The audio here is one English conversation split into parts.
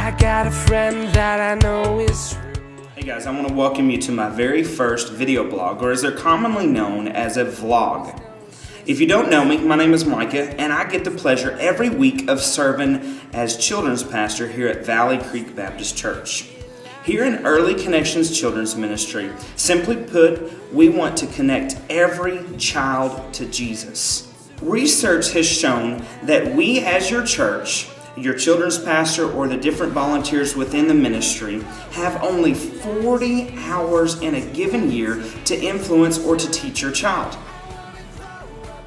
I got a friend that I know is true. Hey guys, I want to welcome you to my very first video blog, or as they're commonly known as a vlog. If you don't know me, my name is Micah, and I get the pleasure every week of serving as children's pastor here at Valley Creek Baptist Church. Here in Early Connections Children's Ministry, simply put, we want to connect every child to Jesus. Research has shown that we as your church, your children's pastor, or the different volunteers within the ministry have only 40 hours in a given year to influence or to teach your child.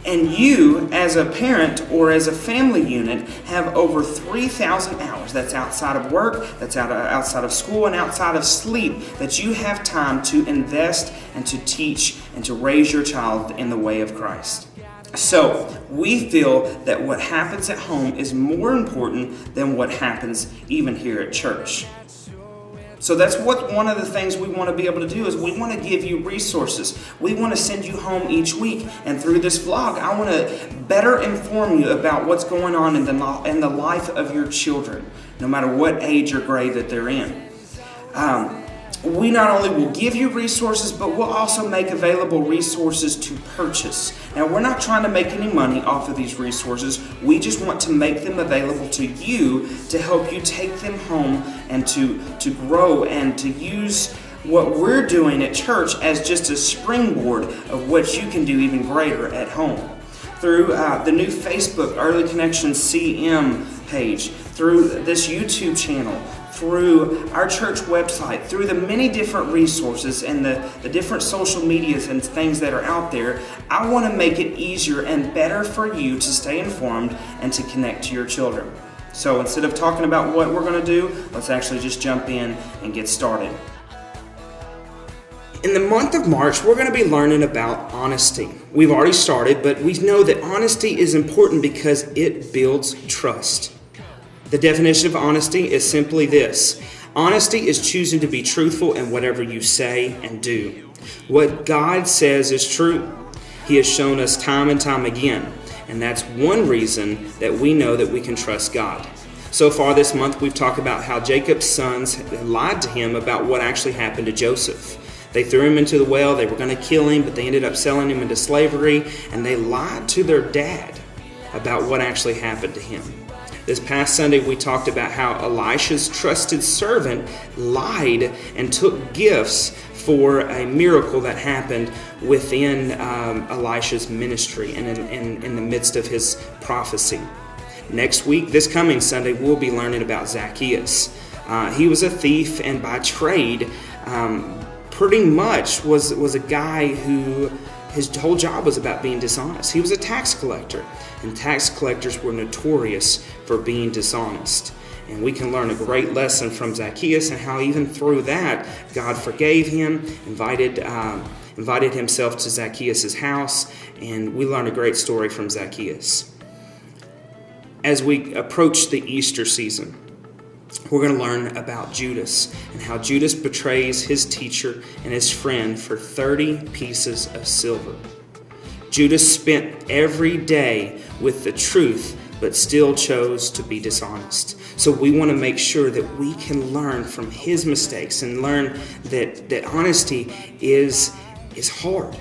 And you, as a parent or as a family unit, have over 3,000 hours. That's outside of work, that's outside of school, and outside of sleep, that you have time to invest and to teach and to raise your child in the way of Christ. So, we feel that what happens at home is more important than what happens even here at church. So that's one of the things we want to be able to do is we want to give you resources. We want to send you home each week. And through this vlog, I want to better inform you about what's going on in the life of your children, no matter what age or grade that they're in. We not only will give you resources, but we'll also make available resources to purchase. Now, we're not trying to make any money off of these resources. We just want to make them available to you to help you take them home and to grow and to use what we're doing at church as just a springboard of what you can do even greater at home. Through the new Facebook Early Connections CM page, through this YouTube channel, through our church website, through the many different resources and the different social medias and things that are out there, I want to make it easier and better for you to stay informed and to connect to your children. So instead of talking about what we're going to do, let's actually just jump in and get started. In the month of March, we're going to be learning about honesty. We've already started, but we know that honesty is important because it builds trust. The definition of honesty is simply this. Honesty is choosing to be truthful in whatever you say and do. What God says is true. He has shown us time and time again, and that's one reason that we know that we can trust God. So far this month, we've talked about how Jacob's sons lied to him about what actually happened to Joseph. They threw him into the well, they were going to kill him, but they ended up selling him into slavery, and they lied to their dad about what actually happened to him. This past Sunday, we talked about how Elisha's trusted servant lied and took gifts for a miracle that happened within Elisha's ministry and in the midst of his prophecy. Next week, this coming Sunday, we'll be learning about Zacchaeus. He was a thief and by trade pretty much was a guy who his whole job was about being dishonest. He was a tax collector, and tax collectors were notorious for being dishonest. And we can learn a great lesson from Zacchaeus and how even through that, God forgave him, invited himself to Zacchaeus' house, and we learn a great story from Zacchaeus. As we approach the Easter season, we're going to learn about Judas and how Judas betrays his teacher and his friend for 30 pieces of silver. Judas spent every day with the truth, but still chose to be dishonest. So we want to make sure that we can learn from his mistakes and learn that honesty is hard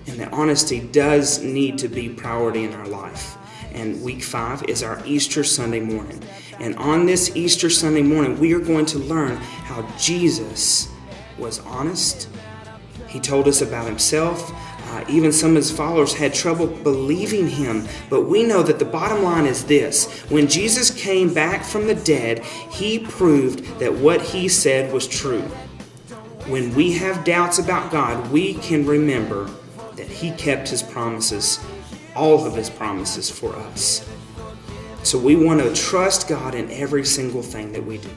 and that honesty does need to be priority in our life. And week 5 is our Easter Sunday morning. And on this Easter Sunday morning, we are going to learn how Jesus was honest. He told us about himself. Even some of his followers had trouble believing him. But we know that the bottom line is this. When Jesus came back from the dead, he proved that what he said was true. When we have doubts about God, we can remember that he kept his promises, all of his promises for us. So we want to trust God in every single thing that we do.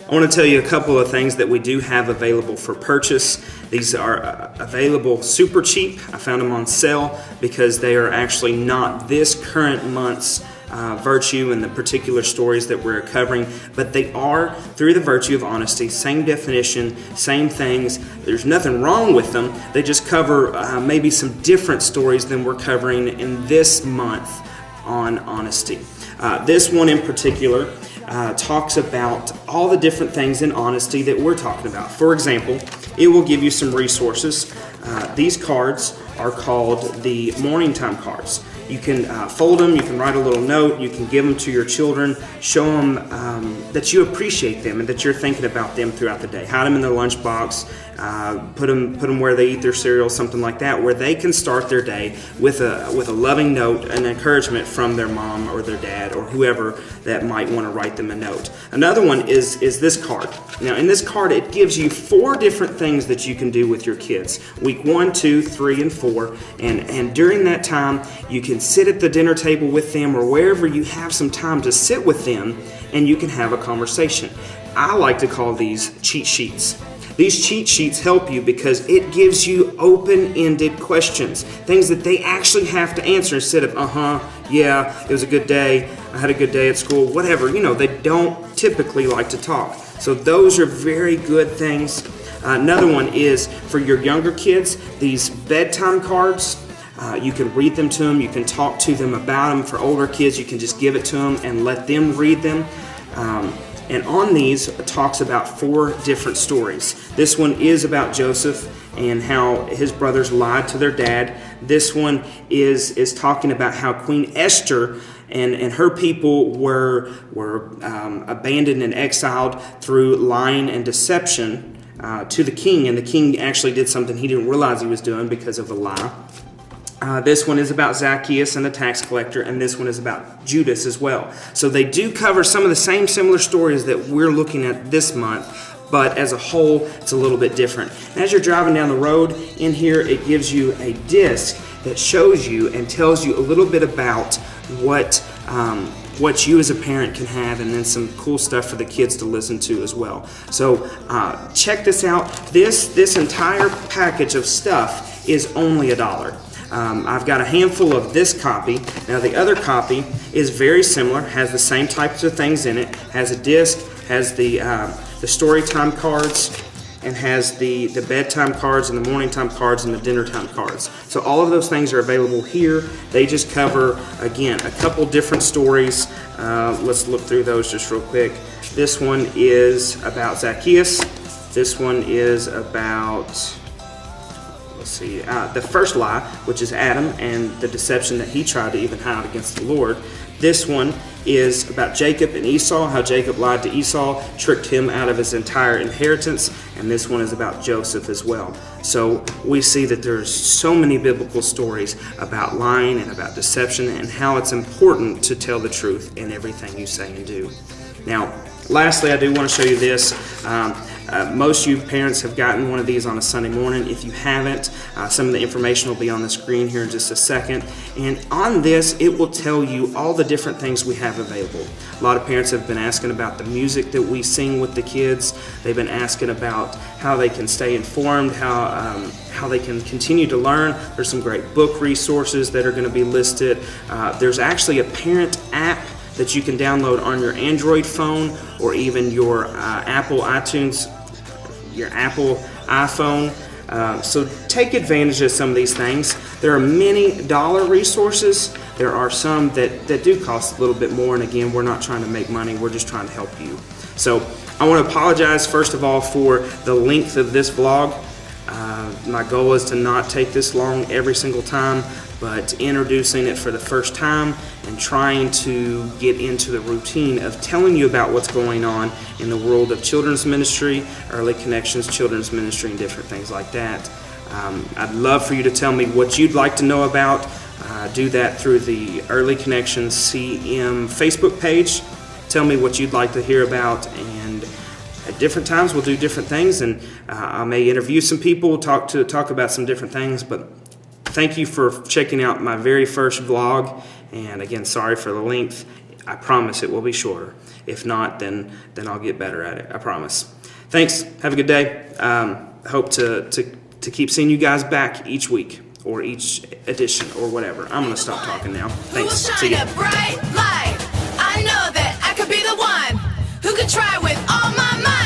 I want to tell you a couple of things that we do have available for purchase. These are available super cheap. I found them on sale because they are actually not this current month's virtue and the particular stories that we're covering, but they are through the virtue of honesty, same definition, same things. There's nothing wrong with them. They just cover maybe some different stories than we're covering in this month on honesty. This one in particular talks about all the different things in honesty that we're talking about. For example, it will give you some resources. These cards are called the morning time cards. You can fold them, you can write a little note, you can give them to your children, show them that you appreciate them and that you're thinking about them throughout the day. Hide them in their lunchbox, put them where they eat their cereal, something like that, where they can start their day with a loving note and encouragement from their mom or their dad or whoever that might want to write them a note. Another one is this card. Now in this card it gives you 4 different things that you can do with your kids. Week 1, 2, 3, and 4. And during that time you can sit at the dinner table with them or wherever you have some time to sit with them and you can have a conversation. I like to call these cheat sheets. These cheat sheets help you because it gives you open-ended questions, things that they actually have to answer instead of, yeah, it was a good day, I had a good day at school, whatever. They don't typically like to talk. So those are very good things. Another one is for your younger kids, these bedtime cards. You can read them to them, you can talk to them about them. For older kids, you can just give it to them and let them read them. And on these, it talks about 4 different stories. This one is about Joseph and how his brothers lied to their dad. This one is talking about how Queen Esther and her people were abandoned and exiled through lying and deception to the king. And the king actually did something he didn't realize he was doing because of the lie. This one is about Zacchaeus and the tax collector, and this one is about Judas as well. So they do cover some of the same similar stories that we're looking at this month, but as a whole, it's a little bit different. And as you're driving down the road, in here it gives you a disc that shows you and tells you a little bit about what you as a parent can have, and then some cool stuff for the kids to listen to as well. So check this out. This entire package of stuff is only $1. I've got a handful of this copy. Now the other copy is very similar, has the same types of things in it, has a disc, has the story time cards, and has the bedtime cards and the morning time cards and the dinner time cards. So all of those things are available here. They just cover, again, a couple different stories. Let's look through those just real quick. This one is about Zacchaeus. This one is about... the first lie, which is Adam and the deception that he tried to even hide against the Lord. This one is about Jacob and Esau, how Jacob lied to Esau, tricked him out of his entire inheritance. And this one is about Joseph as well. So we see that there's so many biblical stories about lying and about deception and how it's important to tell the truth in everything you say and do. Now, lastly, I do want to show you this. Most of you parents have gotten one of these on a Sunday morning. If you haven't, some of the information will be on the screen here in just a second. And on this, it will tell you all the different things we have available. A lot of parents have been asking about the music that we sing with the kids. They've been asking about how they can stay informed, how they can continue to learn. There's some great book resources that are going to be listed. There's actually a parent app that you can download on your Android phone or even your Apple iTunes, your Apple iPhone. So take advantage of some of these things. There are many dollar resources. There are some that do cost a little bit more, and again, we're not trying to make money, we're just trying to help you. So I want to apologize first of all for the length of this vlog. My goal is to not take this long every single time, but introducing it for the first time and trying to get into the routine of telling you about what's going on in the world of children's ministry, early connections, children's ministry, and different things like that. I'd love for you to tell me what you'd like to know about. Do that through the Early Connections CM Facebook page. Tell me what you'd like to hear about, and at different times we'll do different things, and I may interview some people, talk about some different things. But thank you for checking out my very first vlog, and again, sorry for the length. I promise it will be shorter. If not, then I'll get better at it. I promise. Thanks. Have a good day. Hope to keep seeing you guys back each week or each edition or whatever. I'm gonna stop talking now. Thanks. See ya. Bright light. I know that I could be the one who could try with all my might.